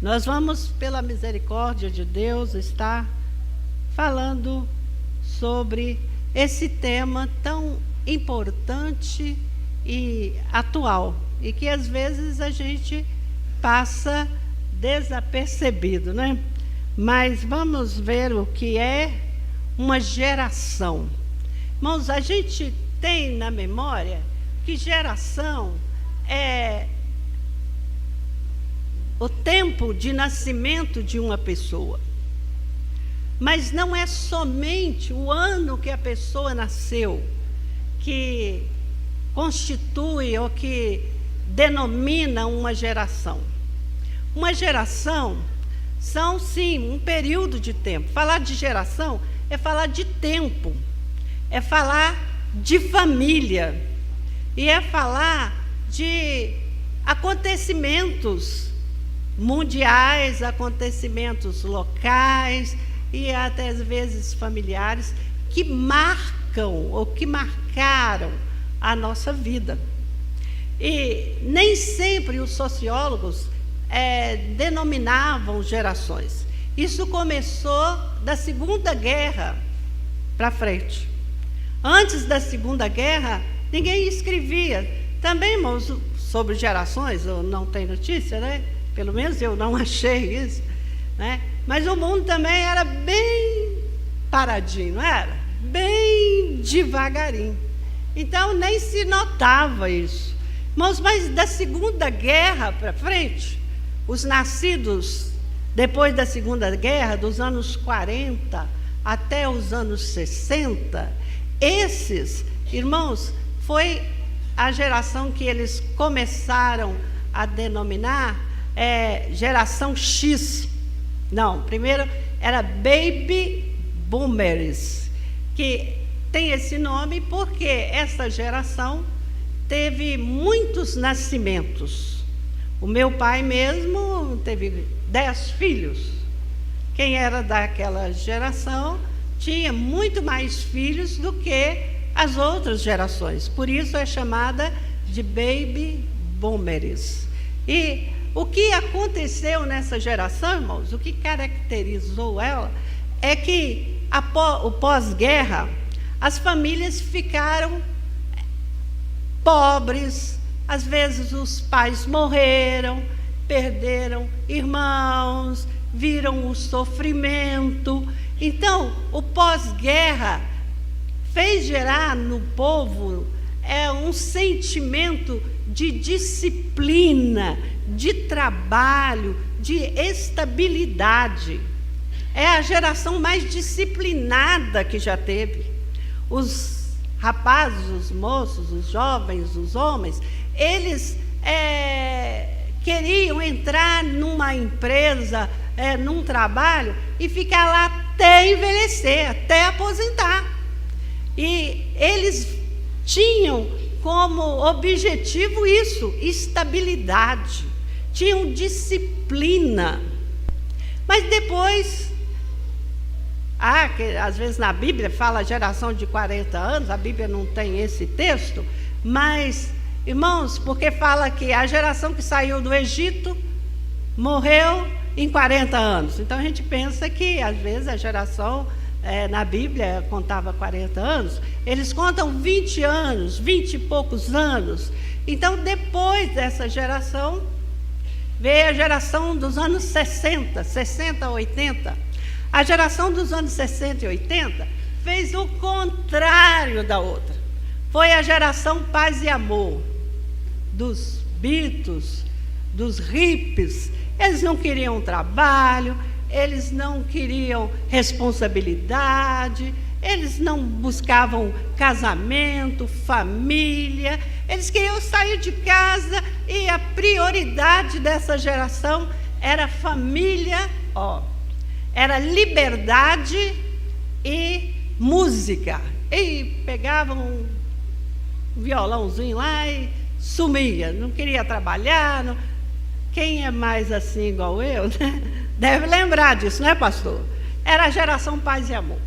Nós vamos, pela misericórdia de Deus, estar falando sobre esse tema tão importante e atual, e que às vezes a gente passa desapercebido, né? Mas vamos ver o que é uma geração. Irmãos, a gente tem na memória que geração é o tempo de nascimento de uma pessoa. Mas não é somente o ano que a pessoa nasceu que constitui ou que denomina uma geração. Uma geração são, sim, um período de tempo. Falar de geração é falar de tempo, é falar de família, e é falar de acontecimentos mundiais, acontecimentos locais e até às vezes familiares que marcam ou que marcaram a nossa vida. E nem sempre os sociólogos denominavam gerações. Isso começou da Segunda Guerra para frente. Antes da Segunda Guerra, ninguém escrevia. Também, irmãos, sobre gerações, eu não tenho notícia, né? Pelo menos eu não achei isso, né? Mas o mundo também era bem paradinho, não era? Bem devagarinho. Então, nem se notava isso. Mas da Segunda Guerra para frente, os nascidos depois da Segunda Guerra, dos anos 40 até os anos 60, esses, irmãos, foi a geração que eles começaram a denominar geração X. Não, primeiro era Baby Boomers, que tem esse nome porque essa geração teve muitos nascimentos. O meu pai mesmo teve 10 filhos. Quem era daquela geração tinha muito mais filhos do que as outras gerações. Por isso é chamada de Baby Boomers. E o que aconteceu nessa geração, irmãos, o que caracterizou ela, é que o pós-guerra, as famílias ficaram pobres, às vezes os pais morreram, perderam irmãos, viram o sofrimento. Então, o pós-guerra fez gerar no povo um sentimento de disciplina, de trabalho, de estabilidade. É a geração mais disciplinada que já teve. Os rapazes, os moços, os jovens, os homens, eles queriam entrar numa empresa, num trabalho, e ficar lá até envelhecer, até aposentar. E eles tinham como objetivo isso, estabilidade, tinham disciplina. Mas depois, que às vezes na Bíblia fala geração de 40 anos, a Bíblia não tem esse texto, mas, irmãos, porque fala que a geração que saiu do Egito morreu em 40 anos. Então a gente pensa que às vezes a geração na Bíblia contava 40 anos, eles contam 20 anos, 20 e poucos anos. Então depois dessa geração veio a geração dos anos 60 a 80. A geração dos anos 60 e 80 fez o contrário da outra. Foi a geração paz e amor, dos Beatles, dos hippies. Eles não queriam trabalho, eles não queriam responsabilidade, eles não buscavam casamento, família, eles queriam sair de casa, e a prioridade dessa geração era família, era liberdade e música. E pegavam um violãozinho lá e sumia, não queria trabalhar. Não. Quem é mais assim igual eu, né? Deve lembrar disso, né, pastor? Era a geração paz e amor.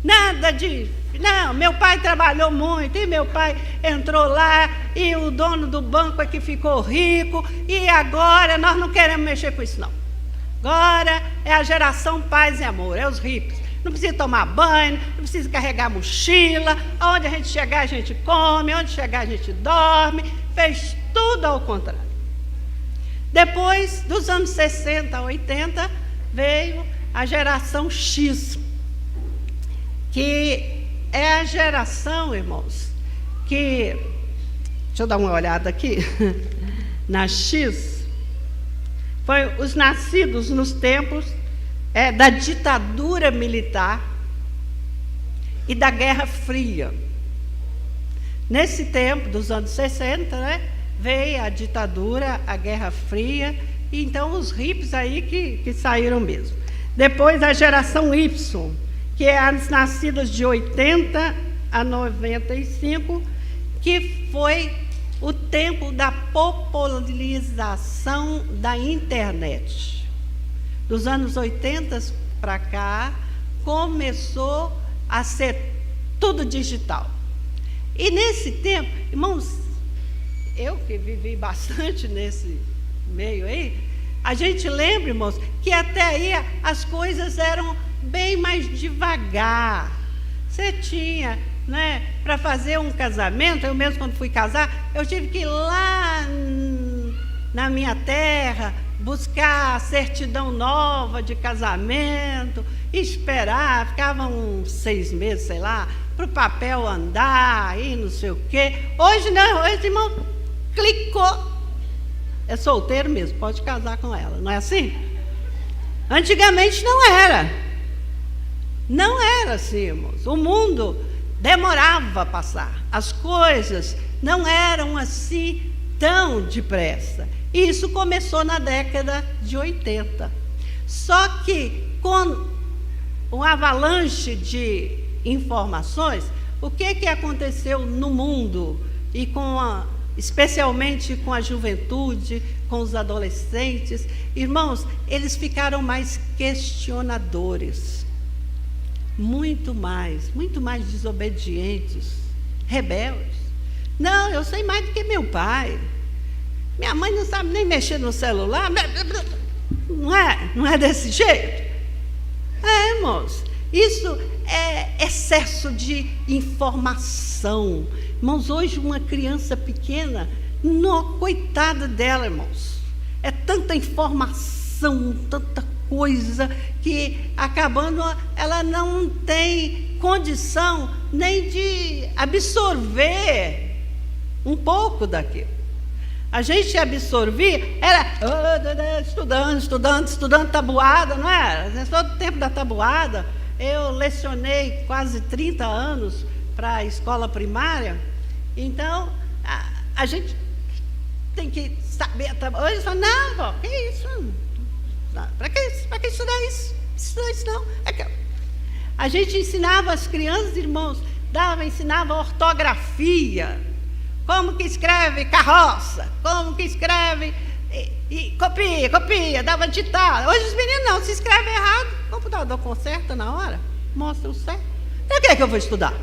Nada de... Não, meu pai trabalhou muito, e meu pai entrou lá, e o dono do banco é que ficou rico, e agora nós não queremos mexer com isso, não. Agora é a geração paz e amor, é os hippies. Não precisa tomar banho, não precisa carregar mochila, onde a gente chegar a gente come, onde chegar a gente dorme, fez tudo ao contrário. Depois dos anos 60, 80, veio a geração X, que é a geração, irmãos, que, deixa eu dar uma olhada aqui, na X, foi os nascidos nos tempos da ditadura militar e da Guerra Fria. Nesse tempo, dos anos 60, né, veio a ditadura, a Guerra Fria, e então os hippies aí que saíram mesmo. Depois a geração Y, que é as nascidas de 80 a 95, que foi o tempo da popularização da internet. Dos anos 80 para cá, começou a ser tudo digital. E nesse tempo, irmãos, eu que vivi bastante nesse meio aí, a gente lembra, irmãos, que até aí as coisas eram bem mais devagar. Você tinha, né, para fazer um casamento, eu mesmo quando fui casar, eu tive que ir lá na minha terra, buscar a certidão nova de casamento, esperar, ficava uns 6 meses, sei lá, para o papel andar, e não sei o quê. Hoje não, hoje, irmão, clicou, é solteiro mesmo, pode casar com ela, não é assim? Antigamente não era. Não era assim, irmãos. O mundo demorava a passar. As coisas não eram assim tão depressa. E isso começou na década de 80. Só que com um avalanche de informações, o que aconteceu no mundo e especialmente com a juventude, com os adolescentes, irmãos, eles ficaram mais questionadores. Muito mais desobedientes, rebeldes. Não, eu sei mais do que meu pai. Minha mãe não sabe nem mexer no celular. Não é desse jeito? É, irmãos, isso é excesso de informação. Irmãos, hoje uma criança pequena, coitada dela, irmãos. É tanta informação, tanta coisa, que acabando, ela não tem condição nem de absorver um pouco daquilo. A gente absorvia, era estudando tabuada, não é? Todo o tempo da tabuada. Eu lecionei quase 30 anos para a escola primária, então a gente tem que saber. Hoje eu falo, não, pô, que isso? Para que estudar isso? Estudar isso não. A gente ensinava as crianças, irmãos, ensinava ortografia, como que escreve carroça, como que escreve, e copia, dava ditada. Hoje os meninos não, se escreve errado, o computador conserta na hora, mostra o certo. Para que eu vou estudar?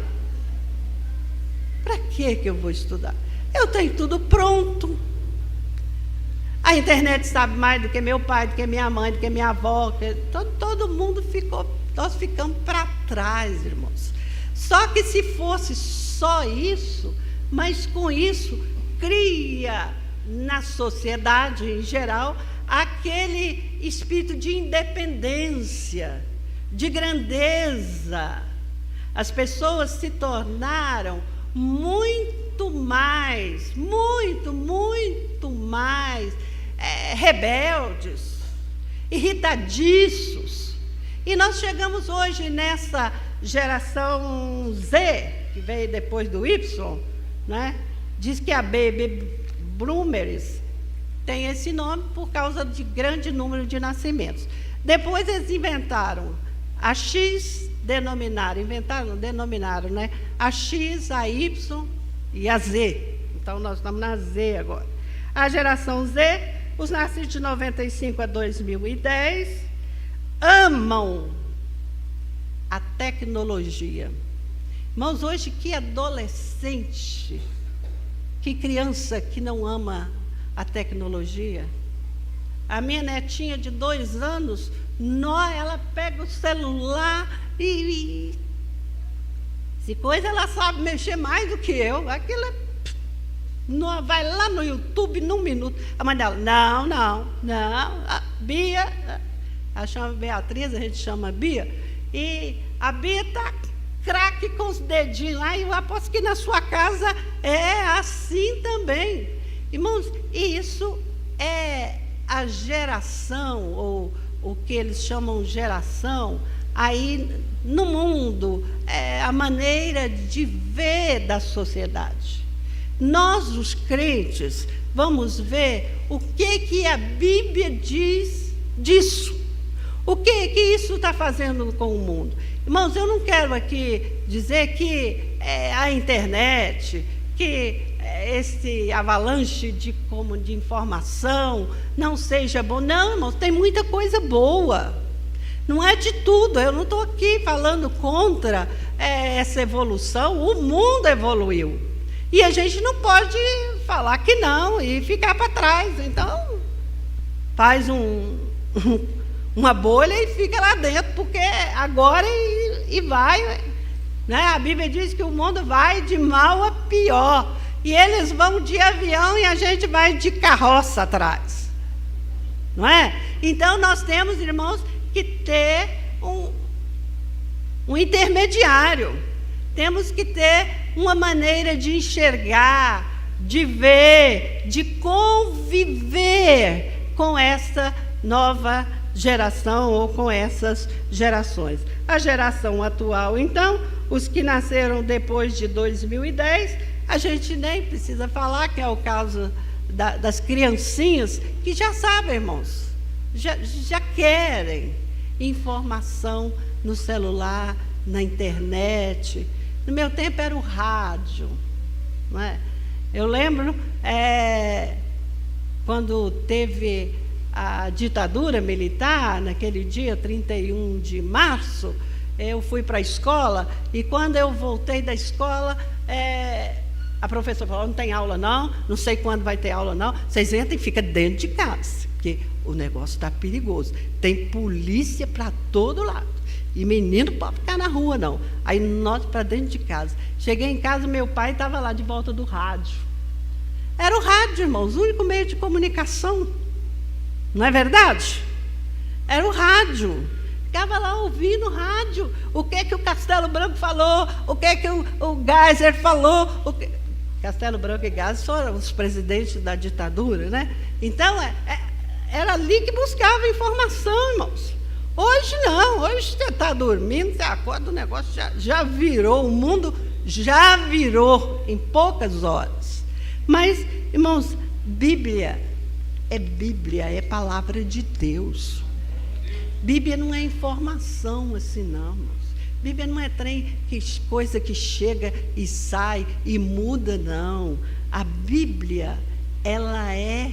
Para que eu vou estudar? Eu tenho tudo pronto. A internet sabe mais do que meu pai, do que minha mãe, do que minha avó. Todo mundo nós ficamos para trás, irmãos. Só que se fosse só isso, mas com isso cria na sociedade em geral aquele espírito de independência, de grandeza. As pessoas se tornaram muito mais rebeldes, irritadiços. E nós chegamos hoje nessa geração Z, que veio depois do Y, né? Diz que a Baby Boomers tem esse nome por causa de grande número de nascimentos. Depois eles inventaram a X, denominaram, né? A X, a Y e a Z. Então nós estamos na Z agora. A geração Z, os nascidos de 95 a 2010, amam a tecnologia. Irmãos, hoje que adolescente, que criança que não ama a tecnologia? A minha netinha de 2 anos, ela pega o celular se coisa ela sabe mexer mais do que eu. Aquilo vai lá no YouTube num minuto. A mãe dela, não. A Bia, ela chama Beatriz, a gente chama Bia, e a Bia está craque com os dedinhos lá, e eu aposto que na sua casa é assim também. Irmãos, isso é a geração, ou o que eles chamam geração, aí no mundo, é a maneira de ver da sociedade. Nós, os crentes, vamos ver o que a Bíblia diz disso. O que isso está fazendo com o mundo? Irmãos, eu não quero aqui dizer que a internet, que esse avalanche de informação não seja bom. Não, irmãos, tem muita coisa boa. Não é de tudo. Eu não estou aqui falando contra essa evolução. O mundo evoluiu. E a gente não pode falar que não e ficar para trás. Então, faz uma bolha e fica lá dentro, porque agora e vai. Né? A Bíblia diz que o mundo vai de mal a pior. E eles vão de avião e a gente vai de carroça atrás. Não é? Então, nós temos, irmãos, que ter um intermediário. Temos que ter uma maneira de enxergar, de ver, de conviver com essa nova geração ou com essas gerações. A geração atual, então, os que nasceram depois de 2010, a gente nem precisa falar, que é o caso das criancinhas, que já sabem, irmãos, já querem informação no celular, na internet. No meu tempo era o rádio, não é? Eu lembro quando teve a ditadura militar, naquele dia 31 de março, eu fui para a escola, e quando eu voltei da escola, a professora falou, não tem aula não sei quando vai ter aula não, vocês entram e ficam dentro de casa, porque o negócio está perigoso, tem polícia para todo lado, e menino não pode ficar na rua não. Aí nós para dentro de casa. Cheguei em casa, meu pai estava lá de volta do rádio. Era o rádio, irmãos, o único meio de comunicação. Não é verdade? Era o rádio. Ficava lá ouvindo o rádio. O que o Castelo Branco falou, o que o Geisel falou. Castelo Branco e Geisel foram os presidentes da ditadura, né? Então, era ali que buscava informação, irmãos. Hoje não, hoje você está dormindo, você acorda, o negócio já virou, o mundo já virou em poucas horas. Mas, irmãos, Bíblia, é palavra de Deus. Bíblia não é informação assim, não, irmãos. Bíblia não é coisa que chega e sai e muda, não. A Bíblia, ela é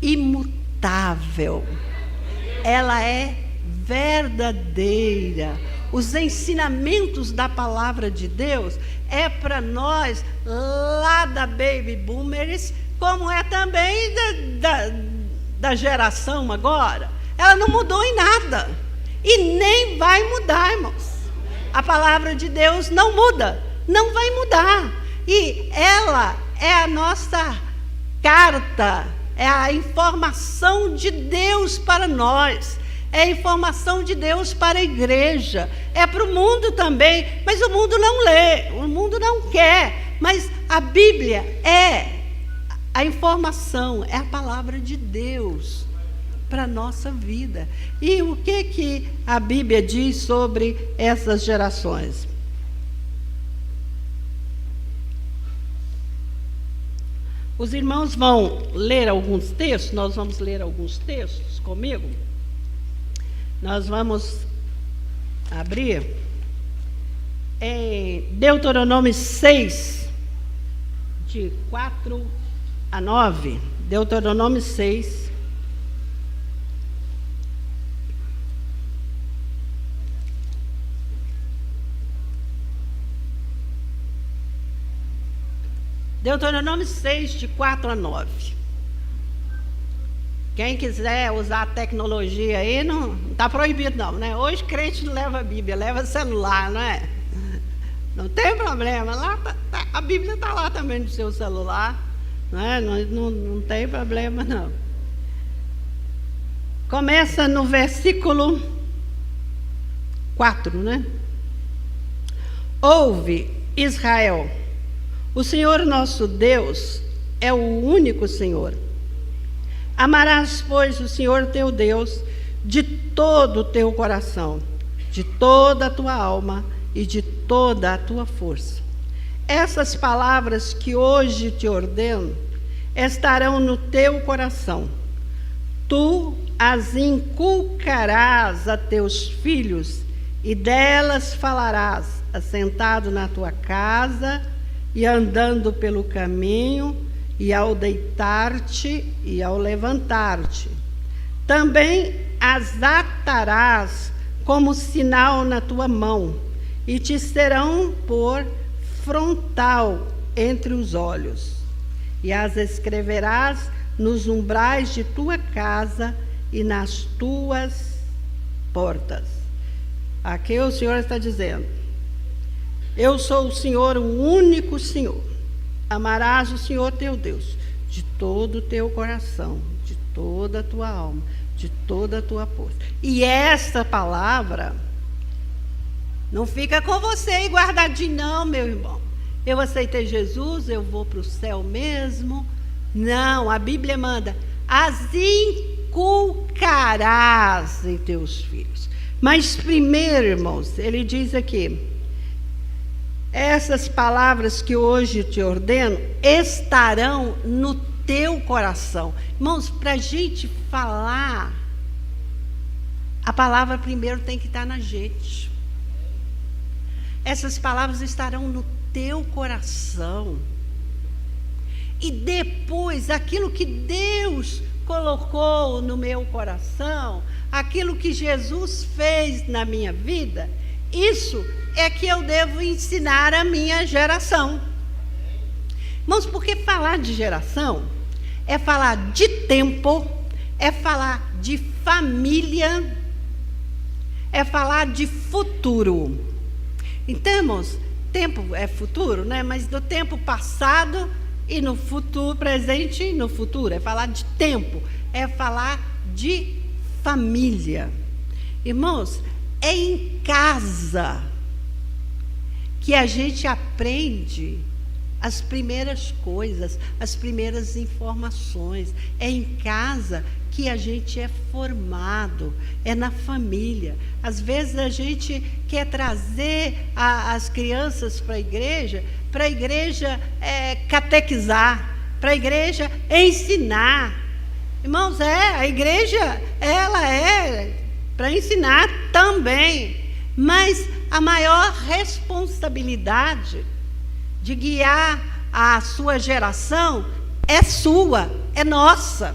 imutável. Ela é verdadeira. Os ensinamentos da palavra de Deus é para nós lá da Baby Boomers, como é também da geração agora. Ela não mudou em nada e nem vai mudar, irmãos. A palavra de Deus não muda, não vai mudar, e ela é a nossa carta, é a informação de Deus para nós. É a informação de Deus para a igreja, é para o mundo também, mas o mundo não lê, o mundo não quer, mas a Bíblia é a informação, é a palavra de Deus para a nossa vida. E o que a Bíblia diz sobre essas gerações? Os irmãos vão ler alguns textos, nós vamos ler alguns textos comigo. Nós vamos abrir em Deuteronômio 6, de 4 a 9. Deuteronômio 6. Deuteronômio 6, de 4 a 9. Quem quiser usar a tecnologia aí, não está proibido não, né? Hoje crente não leva a Bíblia, leva celular, não é? Não tem problema, lá a Bíblia está lá também no seu celular, não é? Não tem problema não. Começa no versículo 4, né? Ouve, Israel, o Senhor nosso Deus é o único Senhor. Amarás, pois, o Senhor teu Deus de todo o teu coração, de toda a tua alma e de toda a tua força. Essas palavras que hoje te ordeno estarão no teu coração. Tu as inculcarás a teus filhos e delas falarás, assentado na tua casa e andando pelo caminho, e ao deitar-te e ao levantar-te. Também as atarás como sinal na tua mão, e te serão por frontal entre os olhos. E as escreverás nos umbrais de tua casa e nas tuas portas. Aqui o Senhor está dizendo: eu sou o Senhor, o único Senhor. Amarás o Senhor teu Deus de todo o teu coração, de toda a tua alma, de toda a tua força. E essa palavra não fica com você aí guardadinho, não, meu irmão. Eu aceitei Jesus, eu vou para o céu mesmo. Não, a Bíblia manda: as inculcarás em teus filhos. Mas primeiro, irmãos, ele diz aqui: essas palavras que hoje te ordeno estarão no teu coração. Irmãos, para a gente falar, a palavra primeiro tem que estar na gente. Essas palavras estarão no teu coração. E depois, aquilo que Deus colocou no meu coração, aquilo que Jesus fez na minha vida, isso é que eu devo ensinar a minha geração. Irmãos, porque falar de geração é falar de tempo, é falar de família, é falar de futuro. Então, irmãos, tempo é futuro, né? Mas do tempo passado e no futuro, presente e no futuro. É falar de tempo, é falar de família. Irmãos, é em casa que a gente aprende as primeiras coisas, as primeiras informações. É em casa que a gente é formado, é na família. Às vezes a gente quer trazer as crianças para a igreja catequizar, para a igreja ensinar. Irmãos, a igreja, ela é para ensinar também, mas a maior responsabilidade de guiar a sua geração é sua, é nossa.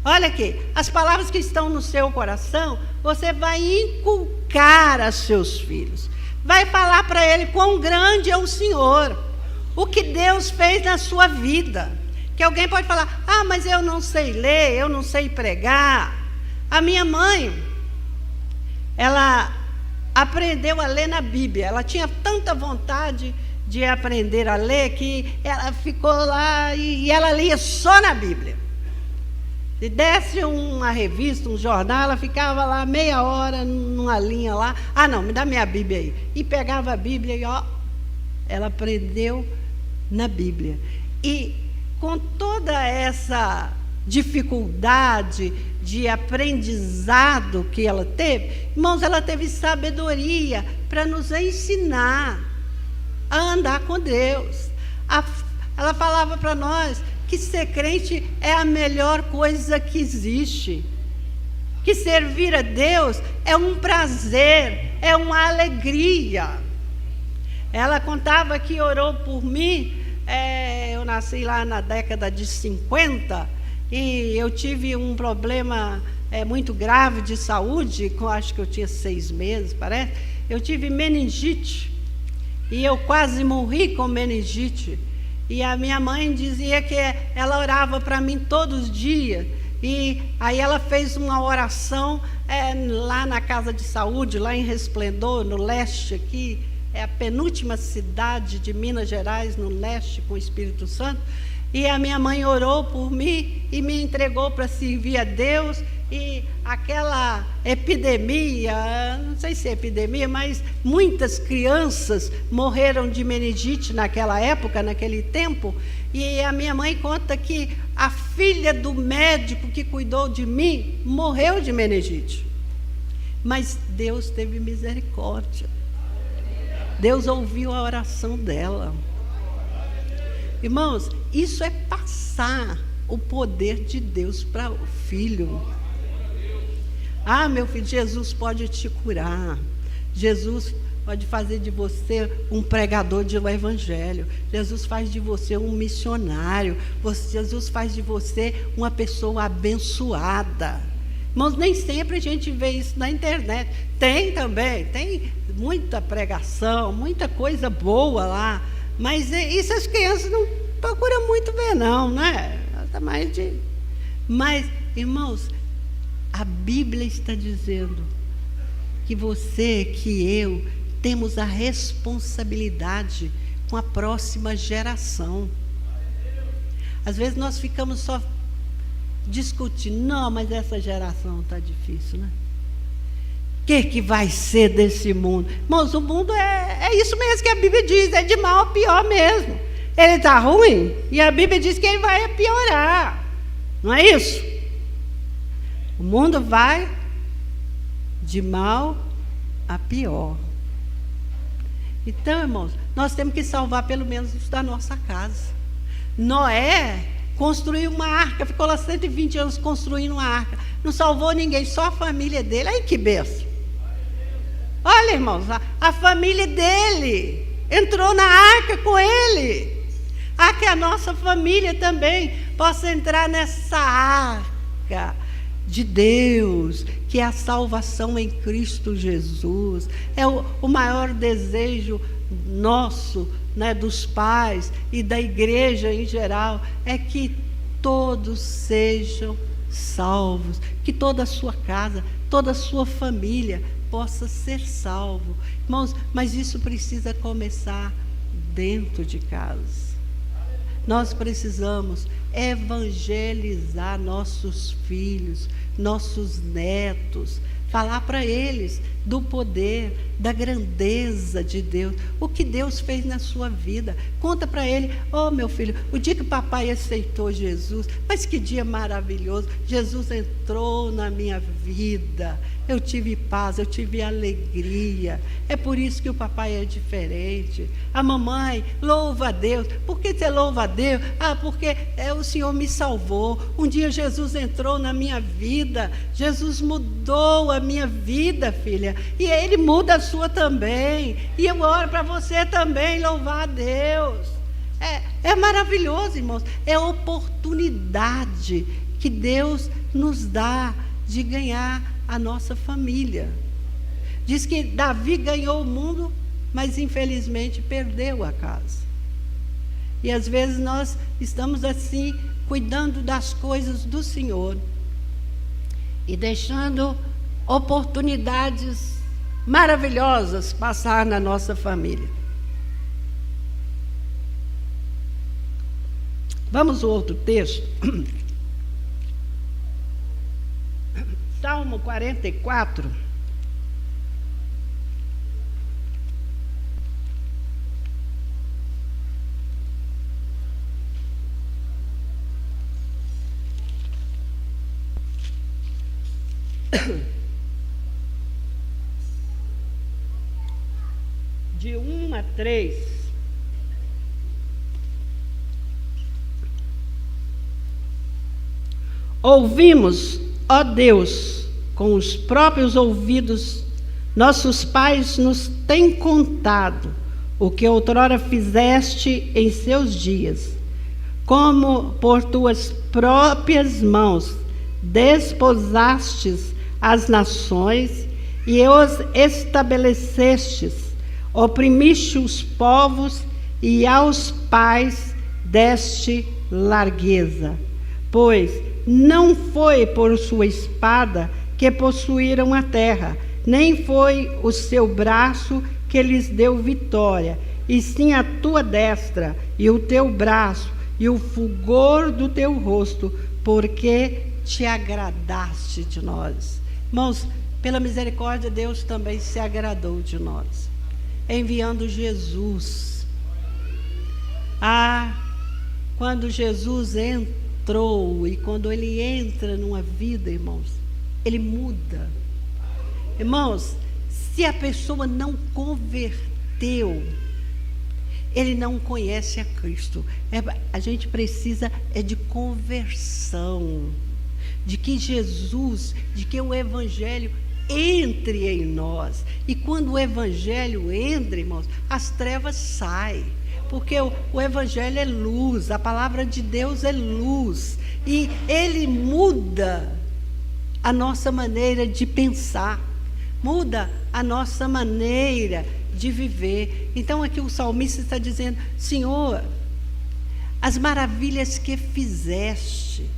Olha aqui, as palavras que estão no seu coração, você vai inculcar a seus filhos. Vai falar para ele quão grande é o Senhor, o que Deus fez na sua vida. Que alguém pode falar: ah, mas eu não sei ler, eu não sei pregar. A minha mãe, ela aprendeu a ler na Bíblia. Ela tinha tanta vontade de aprender a ler que ela ficou lá e ela lia só na Bíblia. Se desse uma revista, um jornal, ela ficava lá meia hora numa linha lá. Ah, não, me dá minha Bíblia aí. E pegava a Bíblia e ela aprendeu na Bíblia. E com toda essa dificuldade de aprendizado que ela teve, irmãos, ela teve sabedoria para nos ensinar a andar com Deus. Ela falava para nós que ser crente é a melhor coisa que existe, que servir a Deus é um prazer, é uma alegria. Ela contava que orou por mim. Eu nasci lá na década de 50 e eu tive um problema muito grave de saúde, acho que eu tinha 6 meses, parece. Eu tive meningite e eu quase morri com meningite. E a minha mãe dizia que ela orava para mim todos os dias, E aí ela fez uma oração lá na Casa de Saúde, lá em Resplendor, no leste aqui, é a penúltima cidade de Minas Gerais, no leste, com o Espírito Santo. E a minha mãe orou por mim e me entregou para servir a Deus. E aquela epidemia, não sei se é epidemia, mas muitas crianças morreram de meningite naquela época, naquele tempo. E a minha mãe conta que a filha do médico que cuidou de mim morreu de meningite. Mas Deus teve misericórdia. Deus ouviu a oração dela. Irmãos, isso é passar o poder de Deus para o filho. Ah, meu filho, Jesus pode te curar. Jesus pode fazer de você um pregador do evangelho. Jesus faz de você um missionário. Jesus faz de você uma pessoa abençoada. Irmãos, nem sempre a gente vê isso na internet. Tem também, tem muita pregação, muita coisa boa lá. Mas isso as crianças não procuram muito ver, não, né? Mas, irmãos, a Bíblia está dizendo que você, que eu, temos a responsabilidade com a próxima geração. Às vezes nós ficamos só discutindo, não, mas essa geração está difícil, né? O que vai ser desse mundo? Irmãos, o mundo é isso mesmo que a Bíblia diz, é de mal a pior mesmo. Ele está ruim e a Bíblia diz que ele vai piorar. Não é isso? O mundo vai de mal a pior. Então, irmãos, nós temos que salvar pelo menos isso da nossa casa. Noé construiu uma arca, ficou lá 120 anos construindo uma arca. Não salvou ninguém, só a família dele. Ai, que bênção. Olha, irmãos, a família dele entrou na arca com ele. Que a nossa família também possa entrar nessa arca de Deus, que é a salvação em Cristo Jesus. É o maior desejo nosso, né, dos pais e da igreja em geral, é que todos sejam salvos, que toda a sua casa, toda a sua família possa ser salvo. Irmãos, mas isso precisa começar dentro de casa. Nós precisamos evangelizar nossos filhos, nossos netos, falar para eles do poder, da grandeza de Deus, o que Deus fez na sua vida. Conta para ele, meu filho, o dia que o papai aceitou Jesus, mas que dia maravilhoso, Jesus entrou na minha vida, eu tive paz, eu tive alegria, é por isso que o papai é diferente. A mamãe, louva a Deus. Por que você louva a Deus? Porque o Senhor me salvou. Um dia Jesus entrou na minha vida, Jesus mudou a minha vida, filha, e Ele muda a sua também, e eu oro para você também louvar a Deus. É maravilhoso, irmãos, é oportunidade que Deus nos dá de ganhar a nossa família. Diz que Davi ganhou o mundo, mas infelizmente perdeu a casa. E às vezes nós estamos assim, cuidando das coisas do Senhor e deixando oportunidades maravilhosas passar na nossa família. Vamos ao outro texto. Salmo 44. De 1 a 3. Ouvimos, ó Deus, com os próprios ouvidos, nossos pais nos têm contado o que outrora fizeste em seus dias, como por tuas próprias mãos desposastes as nações e os estabelecestes, oprimiste os povos e aos pais deste largueza. Pois não foi por sua espada que possuíram a terra, nem foi o seu braço que lhes deu vitória, e sim a tua destra e o teu braço e o fulgor do teu rosto, porque te agradaste de nós. Irmãos, pela misericórdia, Deus também se agradou de nós, enviando Jesus. Quando Jesus entrou, e quando ele entra numa vida, irmãos, ele muda. Irmãos, se a pessoa não converteu, ele não conhece a Cristo. A gente precisa de conversão, de que Jesus, de que o Evangelho entre em nós. E quando o Evangelho entra, irmãos, as trevas saem. Porque o Evangelho é luz, a palavra de Deus é luz. E ele muda a nossa maneira de pensar, muda a nossa maneira de viver. Então aqui o salmista está dizendo: Senhor, as maravilhas que fizeste,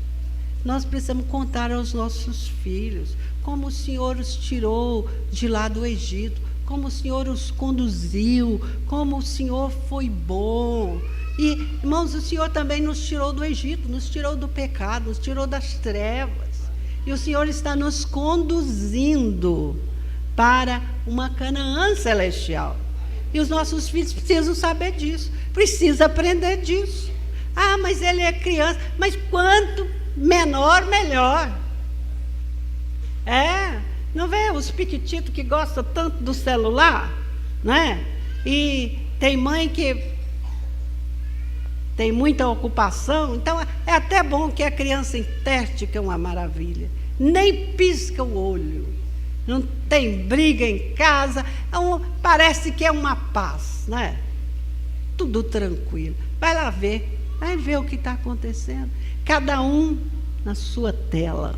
nós precisamos contar aos nossos filhos, como o Senhor os tirou de lá do Egito, como o Senhor os conduziu, como o Senhor foi bom. E, irmãos, o Senhor também nos tirou do Egito, nos tirou do pecado, nos tirou das trevas. E o Senhor está nos conduzindo para uma Canaã celestial. E os nossos filhos precisam saber disso, precisam aprender disso. Mas ele é criança. Mas quanto menor, melhor. Não vê os piquititos que gostam tanto do celular, né? E tem mãe que tem muita ocupação, então é até bom que a criança enterte, que é uma maravilha. Nem pisca o olho, não tem briga em casa, parece que é uma paz, né? Tudo tranquilo. Vai lá ver, vai ver o que está acontecendo. Cada um na sua tela.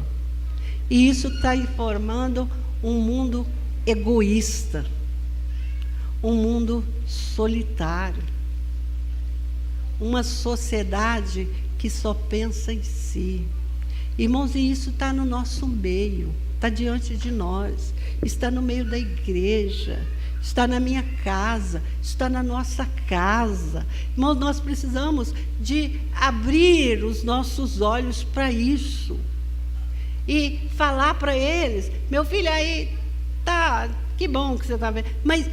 E isso está formando um mundo egoísta, um mundo solitário, uma sociedade que só pensa em si. Irmãos, e isso está no nosso meio, está diante de nós, está no meio da igreja, está na minha casa, está na nossa casa. Irmãos, nós precisamos de abrir os nossos olhos para isso. E falar para eles: meu filho, aí tá, que bom que você está vendo, mas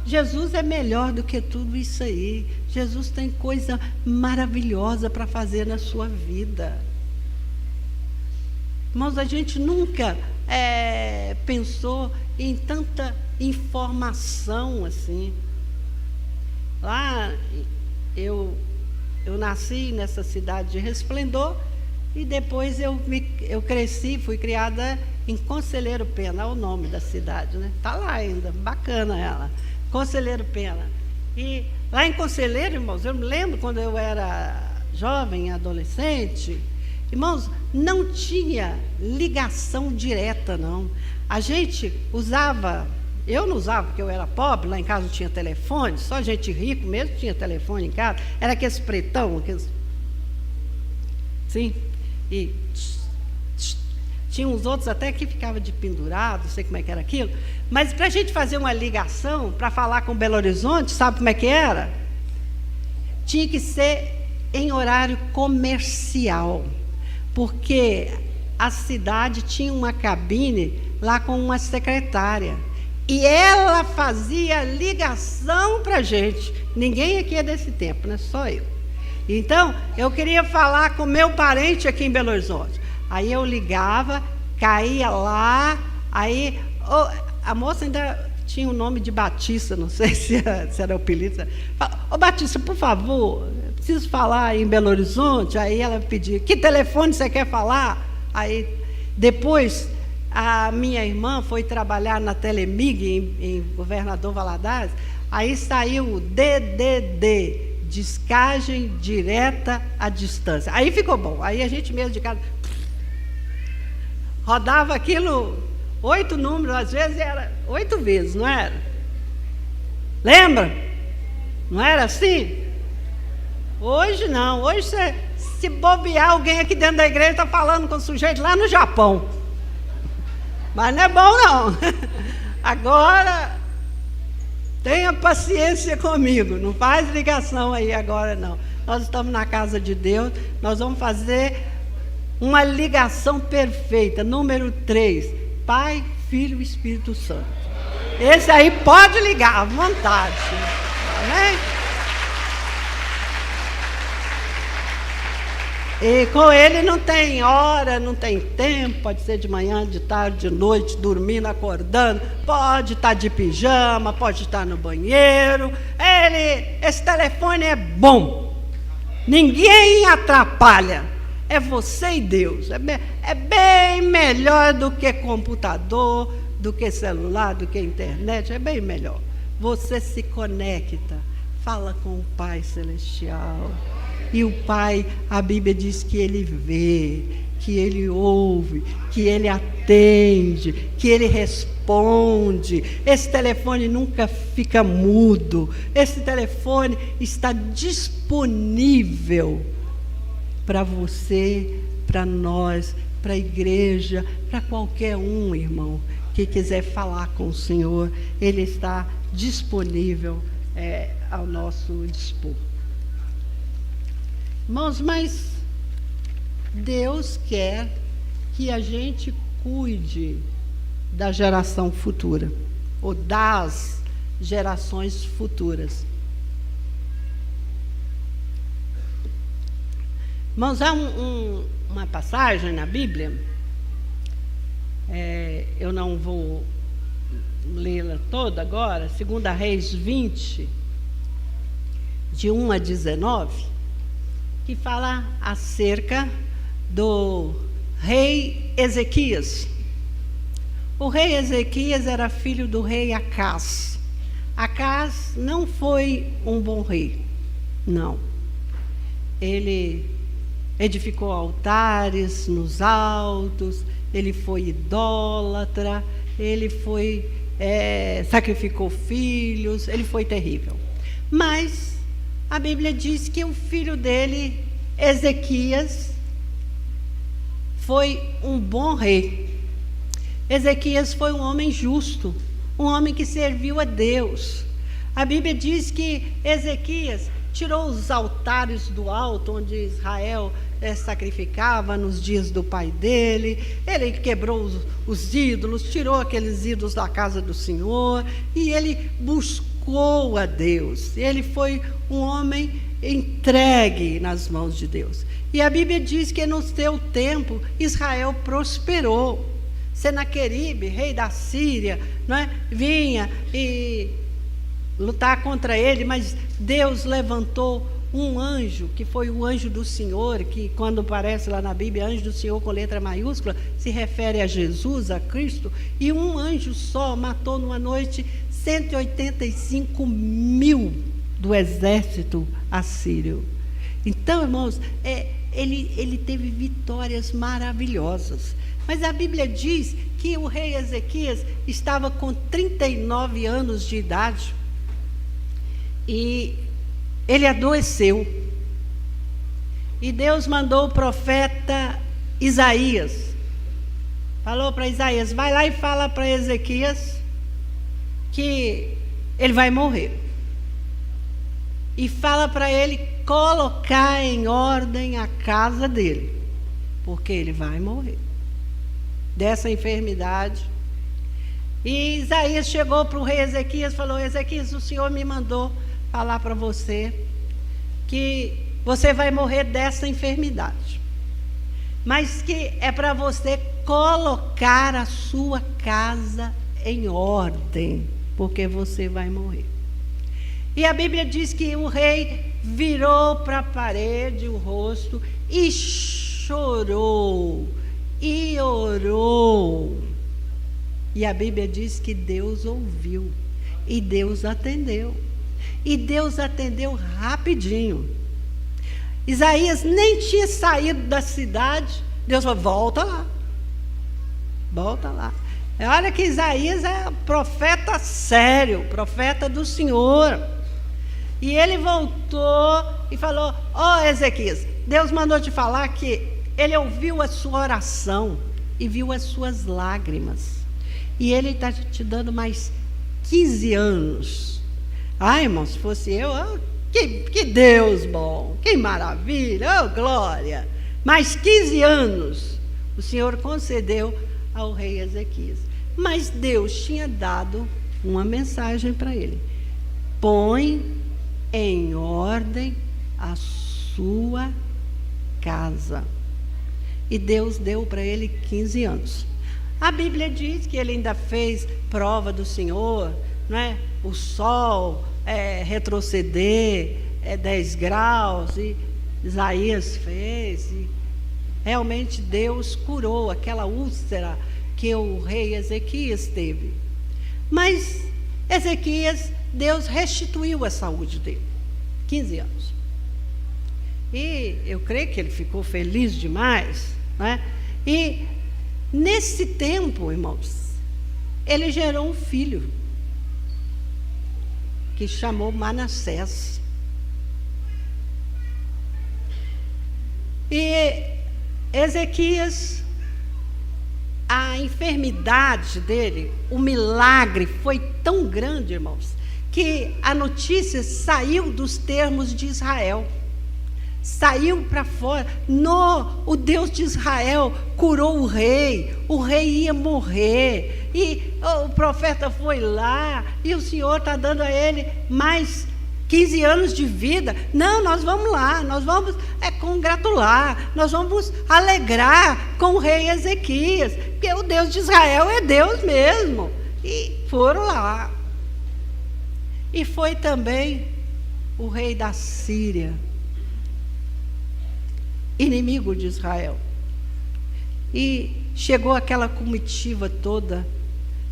Jesus é melhor do que tudo isso aí. Jesus tem coisa maravilhosa para fazer na sua vida. Irmãos, a gente nunca pensou em tanta informação assim. Lá eu nasci nessa cidade de Resplendor. E depois eu cresci, fui criada em Conselheiro Pena, é o nome da cidade, né? Está lá ainda, bacana ela, Conselheiro Pena. E lá em Conselheiro, irmãos, eu me lembro quando eu era jovem, adolescente, irmãos, não tinha ligação direta, não. A gente usava, eu não usava porque eu era pobre, lá em casa não tinha telefone, só gente rico mesmo tinha telefone em casa, era aqueles pretão, aqueles... Sim. E tinha uns outros até que ficava de pendurado, não sei como é que era aquilo. Mas para a gente fazer uma ligação, para falar com Belo Horizonte, sabe como é que era? Tinha que ser em horário comercial, porque a cidade tinha uma cabine lá com uma secretária. E ela fazia ligação para a gente. Ninguém aqui é desse tempo, né? Só eu. Então, eu queria falar com meu parente aqui em Belo Horizonte. Aí eu ligava, caía lá, aí a moça ainda tinha o nome de Batista, não sei se era o apelido. Ô Batista, por favor, preciso falar em Belo Horizonte. Aí ela pedia: que telefone você quer falar? Aí depois a minha irmã foi trabalhar na Telemig em Governador Valadares. Aí saiu o DDD, descagem direta à distância. Aí ficou bom. Aí a gente mesmo de casa rodava aquilo 8 números, às vezes era 8 vezes, não era? Lembra? Não era assim? Hoje não. Hoje Se bobear, alguém aqui dentro da igreja está falando com o sujeito lá no Japão. Mas não é bom, não. Agora, tenha paciência comigo. Não faz ligação aí agora, não. Nós estamos na casa de Deus. Nós vamos fazer uma ligação perfeita. Número 3. Pai, Filho e Espírito Santo. Esse aí pode ligar à vontade. Amém? E com ele não tem hora, não tem tempo, pode ser de manhã, de tarde, de noite, dormindo, acordando, pode estar de pijama, pode estar no banheiro. Esse telefone é bom, ninguém atrapalha, é você e Deus, é bem melhor do que computador, do que celular, do que internet, é bem melhor. Você se conecta, fala com o Pai Celestial. E o Pai, a Bíblia diz que Ele vê, que Ele ouve, que Ele atende, que Ele responde. Esse telefone nunca fica mudo. Esse telefone está disponível para você, para nós, para a igreja, para qualquer um, irmão, que quiser falar com o Senhor. Ele está disponível ao nosso dispor. Irmãos, mas Deus quer que a gente cuide da geração futura, ou das gerações futuras. Irmãos, há uma passagem na Bíblia, eu não vou lê-la toda agora, 2 Reis 20, de 1 a 19, que fala acerca do rei Ezequias. O rei Ezequias era filho do rei Acás. Acás não foi um bom rei, não. Ele edificou altares nos altos, ele foi idólatra, ele sacrificou filhos, ele foi terrível. Mas a Bíblia diz que o filho dele, Ezequias, foi um bom rei. Ezequias foi um homem justo, um homem que serviu a Deus. A Bíblia diz que Ezequias tirou os altares do alto, onde Israel sacrificava nos dias do pai dele. Ele quebrou os ídolos, tirou aqueles ídolos da casa do Senhor, e ele buscou a Deus. Ele foi um homem entregue nas mãos de Deus. E a Bíblia diz que no seu tempo Israel prosperou. Senaqueribe, rei da Síria, não é? Vinha e lutar contra ele, mas Deus levantou um anjo, que foi o anjo do Senhor, que quando aparece lá na Bíblia, anjo do Senhor com letra maiúscula, se refere a Jesus, a Cristo, e um anjo só matou numa noite 185.000 do exército assírio. Então, irmãos, ele teve vitórias maravilhosas. Mas a Bíblia diz que o rei Ezequias estava com 39 anos de idade e ele adoeceu. E Deus mandou o profeta Isaías. Falou para Isaías: vai lá e fala para Ezequias que ele vai morrer. E fala para ele colocar em ordem a casa dele, porque ele vai morrer dessa enfermidade. E Isaías chegou para o rei Ezequias e falou: Ezequias, o Senhor me mandou falar para você que você vai morrer dessa enfermidade, mas que é para você colocar a sua casa em ordem, porque você vai morrer. E a Bíblia diz que o rei virou para a parede o rosto e chorou e orou. E a Bíblia diz que Deus ouviu e Deus atendeu. E Deus atendeu rapidinho. Isaías nem tinha saído da cidade. Deus falou: volta lá. Volta lá. Olha que Isaías é profeta sério, profeta do Senhor. E ele voltou e falou: Ezequias, Deus mandou te falar que ele ouviu a sua oração e viu as suas lágrimas. E ele está te dando mais 15 anos. Irmão, se fosse eu, que Deus bom, que maravilha, glória. Mais 15 anos o Senhor concedeu ao rei Ezequias. Mas Deus tinha dado uma mensagem para ele: põe em ordem a sua casa. E Deus deu para ele 15 anos. A Bíblia diz que ele ainda fez prova do Senhor, não é? O sol retroceder 10 graus, e Isaías fez, e realmente Deus curou aquela úlcera que o rei Ezequias teve. Mas Ezequias, Deus restituiu a saúde dele, 15 anos. E eu creio que ele ficou feliz demais, né? E nesse tempo, irmãos, ele gerou um filho que chamou Manassés. E Ezequias, a enfermidade dele, o milagre foi tão grande, irmãos, que a notícia saiu dos termos de Israel. Saiu para fora. O Deus de Israel curou o rei ia morrer, e o profeta foi lá, e o Senhor está dando a ele mais 15 anos de vida. Não, nós vamos lá, nós vamos congratular, nós vamos alegrar com o rei Ezequias, porque o Deus de Israel é Deus mesmo. E foram lá. E foi também o rei da Síria, inimigo de Israel. E chegou aquela comitiva toda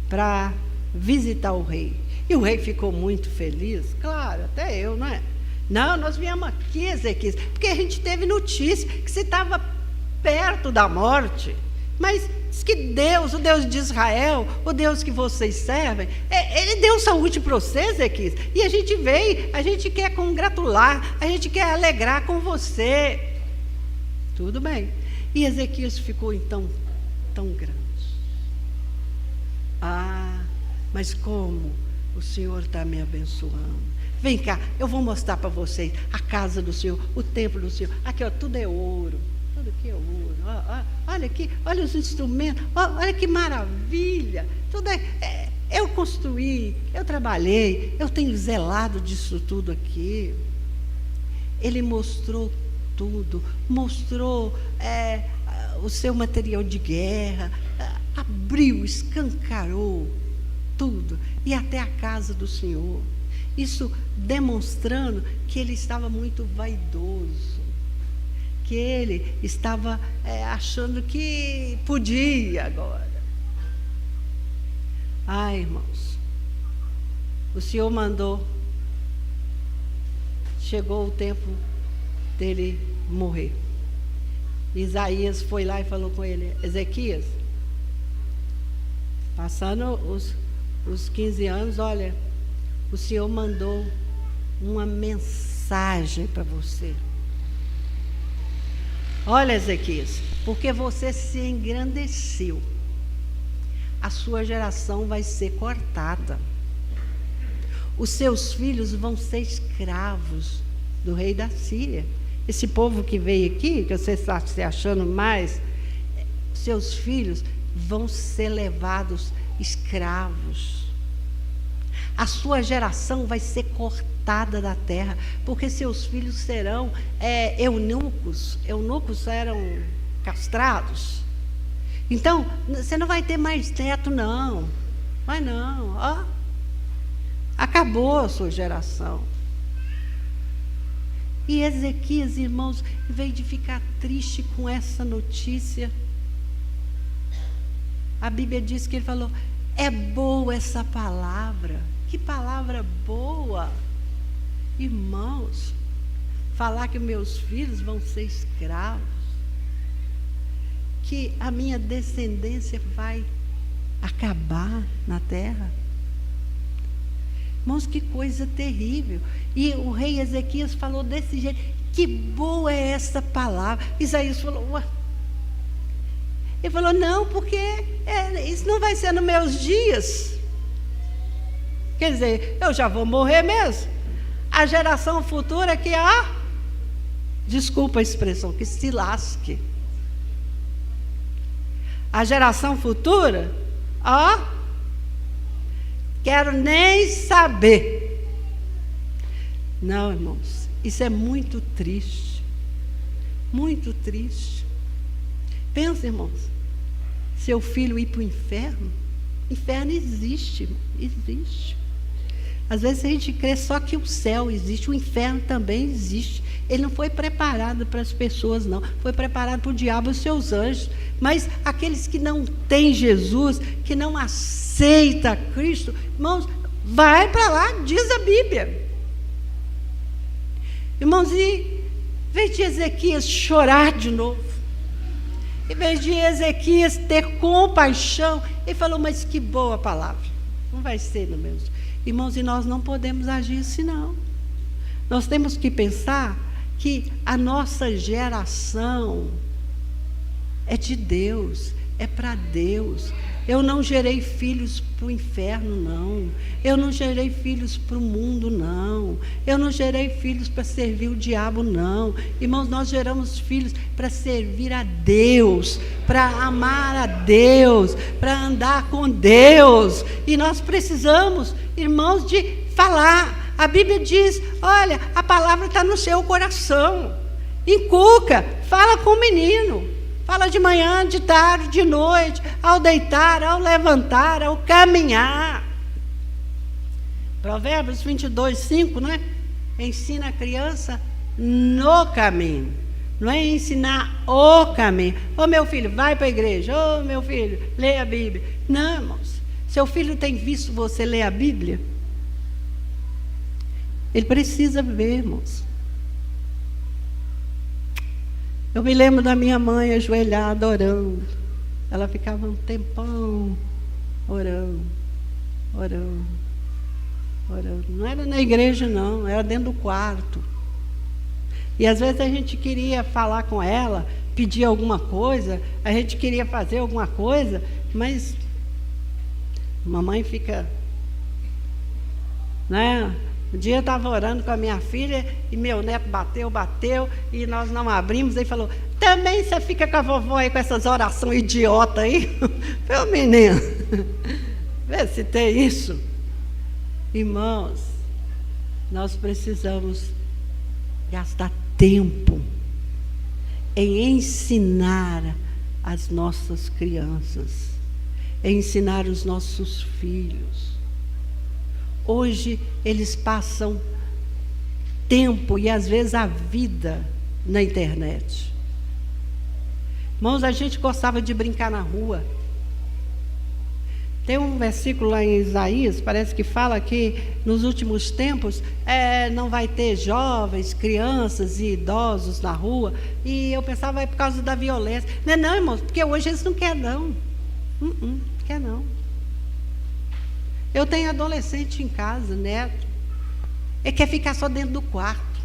para visitar o rei. E o rei ficou muito feliz, claro, até eu, não é? Não, nós viemos aqui, Ezequias, porque a gente teve notícia que você estava perto da morte. Mas diz que Deus, o Deus de Israel, o Deus que vocês servem, Ele deu saúde para vocês, Ezequias. E a gente veio, a gente quer congratular, a gente quer alegrar com você. Tudo bem. E Ezequias ficou então tão grande. Mas como o Senhor está me abençoando. Vem cá, eu vou mostrar para vocês a casa do Senhor, o templo do Senhor. Aqui, tudo é ouro. Tudo aqui é ouro. Olha aqui, olha os instrumentos. Olha que maravilha. Tudo eu construí, eu trabalhei, eu tenho zelado disso tudo aqui. Ele mostrou tudo, mostrou o seu material de guerra, abriu, escancarou tudo, e até a casa do Senhor. Isso demonstrando que ele estava muito vaidoso, que ele estava achando que podia agora. Irmãos, o Senhor mandou, chegou o tempo dele morrer. Isaías foi lá e falou com ele: Ezequias, passando os 15 anos, olha, o Senhor mandou uma mensagem para você. Olha, Ezequias, porque você se engrandeceu, a sua geração vai ser cortada. Os seus filhos vão ser escravos do rei da Síria. Esse povo que veio aqui, que você está se achando mais, seus filhos vão ser levados escravos. A sua geração vai ser cortada da terra, porque seus filhos serão eunucos. Eunucos eram castrados. Então, você não vai ter mais neto, não. Vai não. Acabou a sua geração. E Ezequias, irmãos, em vez de ficar triste com essa notícia, a Bíblia diz que ele falou: é boa essa palavra. Que palavra boa! Irmãos, falar que meus filhos vão ser escravos, que a minha descendência vai acabar na terra. Irmãos, que coisa terrível. E o rei Ezequias falou desse jeito. Que boa é essa palavra. Isaías falou, ué. Ele falou, não, porque isso não vai ser nos meus dias. Quer dizer, eu já vou morrer mesmo. A geração futura que, desculpa a expressão, que se lasque. A geração futura, quero nem saber. Não, irmãos, isso é muito triste. Muito triste. Pensa, irmãos, seu filho ir para o inferno? Inferno existe, existe. Às vezes a gente crê só que o céu existe, o inferno também existe. Ele não foi preparado para as pessoas, não. Foi preparado para o diabo e os seus anjos. Mas aqueles que não têm Jesus, que não aceitam Cristo, irmãos, vai para lá, diz a Bíblia. Irmãos, e em vez de Ezequias chorar de novo, em vez de Ezequias ter compaixão, ele falou, mas que boa palavra. Não vai ser no mesmo. Irmãos, e nós não podemos agir assim, não. Nós temos que pensar que a nossa geração é de Deus, é para Deus. Eu não gerei filhos para o inferno, não. Eu não gerei filhos para o mundo, não. Eu não gerei filhos para servir o diabo, não. Irmãos, nós geramos filhos para servir a Deus, para amar a Deus, para andar com Deus. E nós precisamos, irmãos, de falar. A Bíblia diz, olha, a palavra está no seu coração. Inculca, fala com o menino. Fala de manhã, de tarde, de noite, ao deitar, ao levantar, ao caminhar. Provérbios 22, 5, né? Ensina a criança no caminho. Não é ensinar o caminho. Ô meu filho, vai para a igreja. Ô meu filho, leia a Bíblia. Não, irmãos. Seu filho tem visto você ler a Bíblia? Ele precisa ver, irmãos. Eu me lembro da minha mãe ajoelhada orando. Ela ficava um tempão orando, orando, orando. Não era na igreja, não, era dentro do quarto. E às vezes a gente queria falar com ela, pedir alguma coisa, a gente queria fazer alguma coisa, mas mamãe fica, né? Um dia eu estava orando com a minha filha e meu neto bateu e nós não abrimos. Ele falou, também você fica com a vovó aí com essas orações idiota aí? Meu menino, vê se tem isso. Irmãos, nós precisamos gastar tempo em ensinar as nossas crianças, em ensinar os nossos filhos. Hoje eles passam tempo e às vezes a vida na internet. Irmãos, a gente gostava de brincar na rua. Tem um versículo lá em Isaías, parece que fala que nos últimos tempos não vai ter jovens, crianças e idosos na rua. E eu pensava, é por causa da violência. Não, irmãos, porque hoje eles não querem, não. Não quer, não. Eu tenho adolescente em casa, neto. Ele quer ficar só dentro do quarto.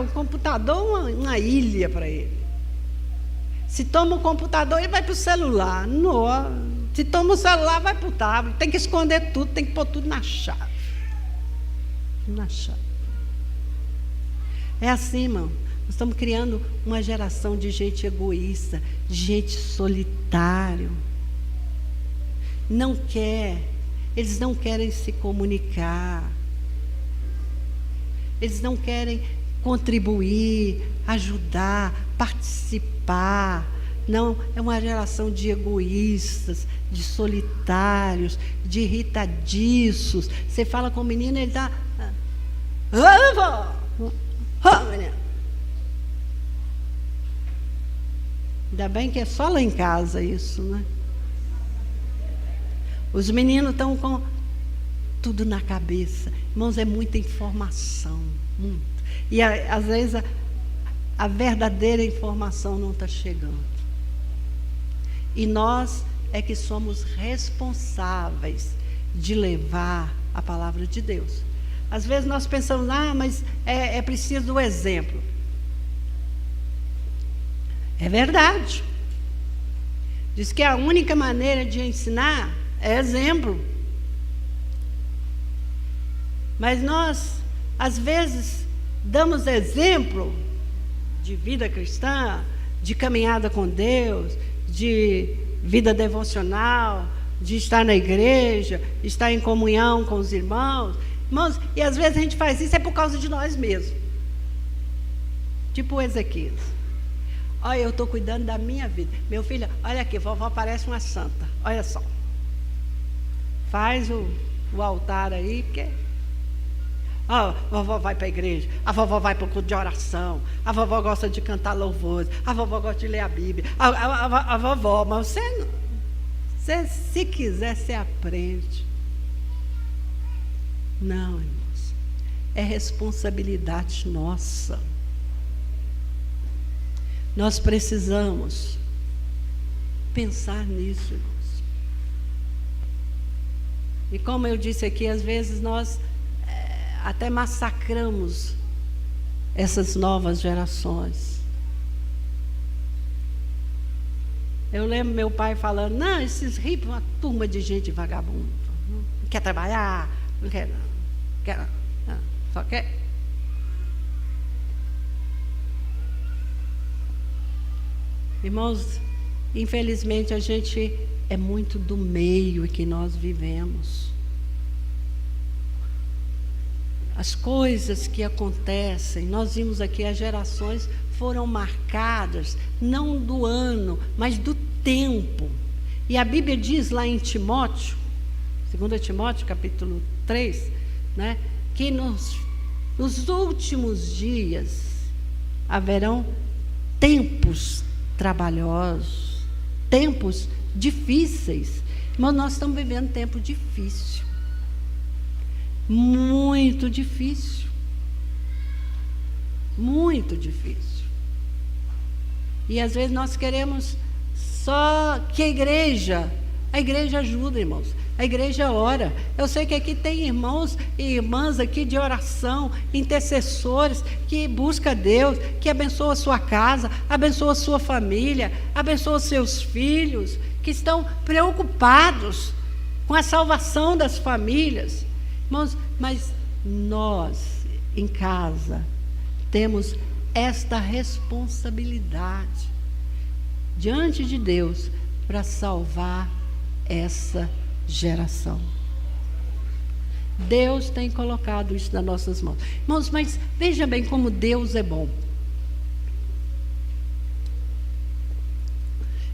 O computador é uma ilha para ele. Se toma o computador, ele vai para o celular. Se toma o celular, vai para o tablet. Tem que esconder tudo, tem que pôr tudo na chave. Na chave. É assim, irmão. Nós estamos criando uma geração de gente egoísta, de gente solitário. Eles não querem se comunicar, eles não querem contribuir, ajudar, participar. Não, é uma geração de egoístas, de solitários, de irritadiços. Você fala com o menino, ele está... menino. Ainda bem que é só lá em casa isso, né? Os meninos estão com tudo na cabeça. Irmãos, é muita informação, muito. E às vezes a verdadeira informação não está chegando. E nós é que somos responsáveis de levar a palavra de Deus. Às vezes nós pensamos, mas é preciso o exemplo. É verdade. Diz que a única maneira de ensinar é exemplo. Mas nós, às vezes, damos exemplo de vida cristã, de caminhada com Deus, de vida devocional, de estar na igreja, estar em comunhão com os irmãos. Irmãos, e às vezes a gente faz isso por causa de nós mesmos. Tipo o Ezequias. Olha, eu estou cuidando da minha vida. Meu filho, olha aqui, vovó parece uma santa. Olha só. Faz o altar aí, porque... a vovó vai para a igreja, a vovó vai para o culto de oração, a vovó gosta de cantar louvores, a vovó gosta de ler a Bíblia, a vovó, mas você, se quiser, você aprende. Não, irmãos, é responsabilidade nossa. Nós precisamos pensar nisso, irmãos. E como eu disse aqui, às vezes nós até massacramos essas novas gerações. Eu lembro meu pai falando, não, esses hippies, uma turma de gente vagabunda, não quer trabalhar, não quer, não, só quer. Irmãos, infelizmente a gente é muito do meio em que nós vivemos. As coisas que acontecem, nós vimos aqui, as gerações foram marcadas, não do ano, mas do tempo. E a Bíblia diz lá em Timóteo, 2 Timóteo, capítulo 3, né, que nos últimos dias haverão tempos trabalhosos, tempos difíceis. Mas nós estamos vivendo tempo difícil. Muito difícil. Muito difícil. E às vezes nós queremos só que a igreja ajuda, irmãos. A igreja ora. Eu sei que aqui tem irmãos e irmãs aqui de oração, intercessores, que busca Deus, que abençoa a sua casa, abençoa a sua família, abençoa os seus filhos, que estão preocupados com a salvação das famílias. Irmãos, mas nós, em casa, temos esta responsabilidade diante de Deus para salvar essa geração. Deus tem colocado isso nas nossas mãos. Irmãos, mas veja bem como Deus é bom.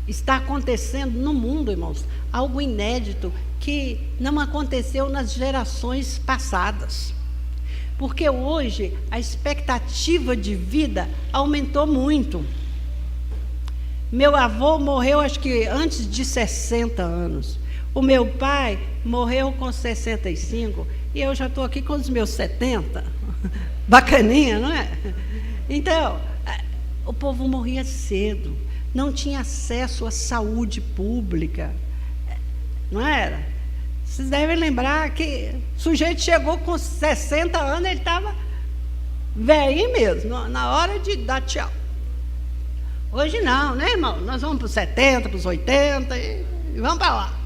Está acontecendo no mundo, irmãos, algo inédito que não aconteceu nas gerações passadas. Porque hoje a expectativa de vida aumentou muito. Meu avô morreu, acho que antes de 60 anos. O meu pai morreu com 65 e eu já estou aqui com os meus 70. Bacaninha, não é? Então, o povo morria cedo. Não tinha acesso à saúde pública. Não era? Vocês devem lembrar que o sujeito chegou com 60 anos, ele estava velhinho mesmo, na hora de dar tchau. Hoje não, né, irmão? Nós vamos para os 70, para os 80 e vamos para lá.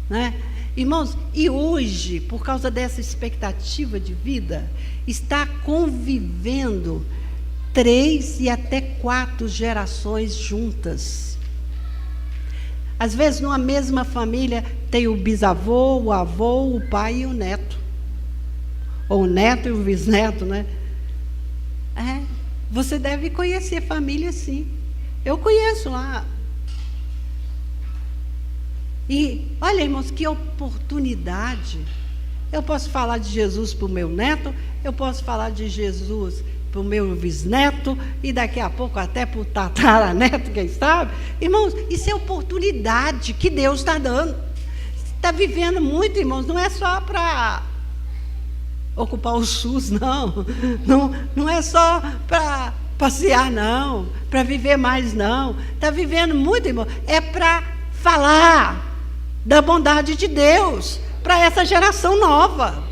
Né? Irmãos, e hoje, por causa dessa expectativa de vida, está convivendo 3 e até 4 gerações juntas. Às vezes, numa mesma família, tem o bisavô, o avô, o pai e o neto. Ou o neto e o bisneto, né? Você deve conhecer família assim. Eu conheço lá. E, olha, irmãos, que oportunidade. Eu posso falar de Jesus para o meu neto, eu posso falar de Jesus para o meu bisneto, e daqui a pouco até para o tataraneto, quem sabe. Irmãos, isso é oportunidade que Deus está dando. Está vivendo muito, irmãos, não é só para ocupar o SUS, não. Não é só para passear, não, para viver mais, não. Está vivendo muito, irmão, é para falar da bondade de Deus, para essa geração nova,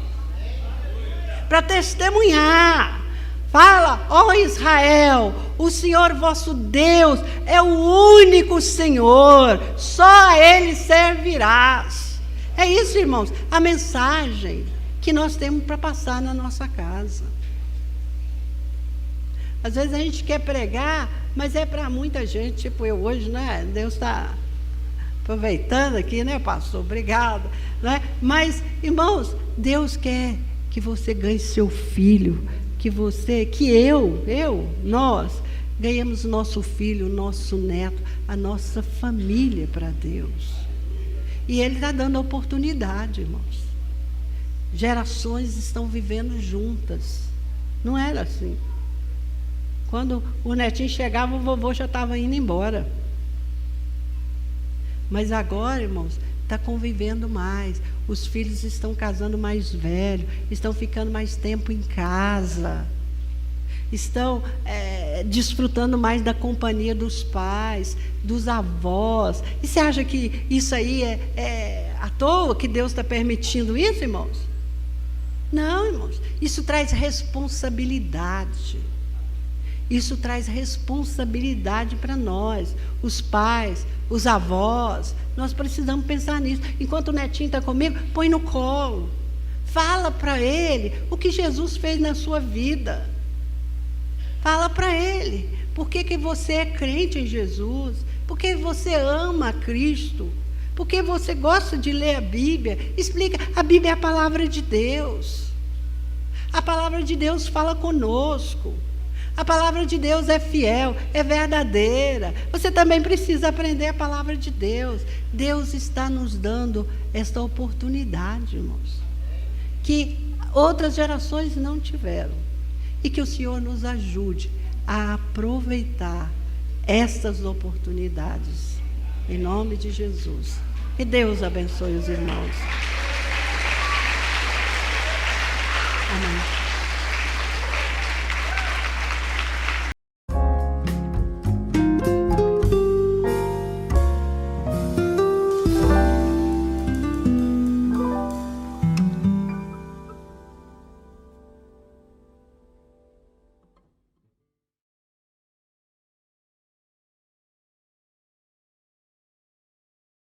para testemunhar. Fala, ó Israel, o Senhor vosso Deus é o único Senhor, só a Ele servirás. É isso, irmãos, a mensagem que nós temos para passar na nossa casa. Às vezes a gente quer pregar, mas é para muita gente, tipo eu hoje, né? Deus está aproveitando aqui, né, pastor? Obrigado. Né? Mas, irmãos, Deus quer que você ganhe seu filho, nós ganhamos nosso filho, nosso neto, a nossa família para Deus. E Ele está dando oportunidade, irmãos. Gerações estão vivendo juntas. Não era assim. Quando o netinho chegava, o vovô já estava indo embora. Mas agora, irmãos, está convivendo mais. Os filhos estão casando mais velhos, estão ficando mais tempo em casa, estão desfrutando mais da companhia dos pais, dos avós. E você acha que isso aí é à toa que Deus está permitindo isso, irmãos? Não, irmãos. Isso traz responsabilidade. Isso traz responsabilidade para nós, os pais, os avós. Nós precisamos pensar nisso. Enquanto o netinho está comigo, põe no colo. Fala para ele o que Jesus fez na sua vida. Fala para ele por que você é crente em Jesus, por que você ama a Cristo, por que você gosta de ler a Bíblia. Explica, a Bíblia é a palavra de Deus. A palavra de Deus fala conosco. A palavra de Deus é fiel, é verdadeira. Você também precisa aprender a palavra de Deus. Deus está nos dando esta oportunidade, irmãos, que outras gerações não tiveram. E que o Senhor nos ajude a aproveitar estas oportunidades. Em nome de Jesus. Que Deus abençoe os irmãos. Amém.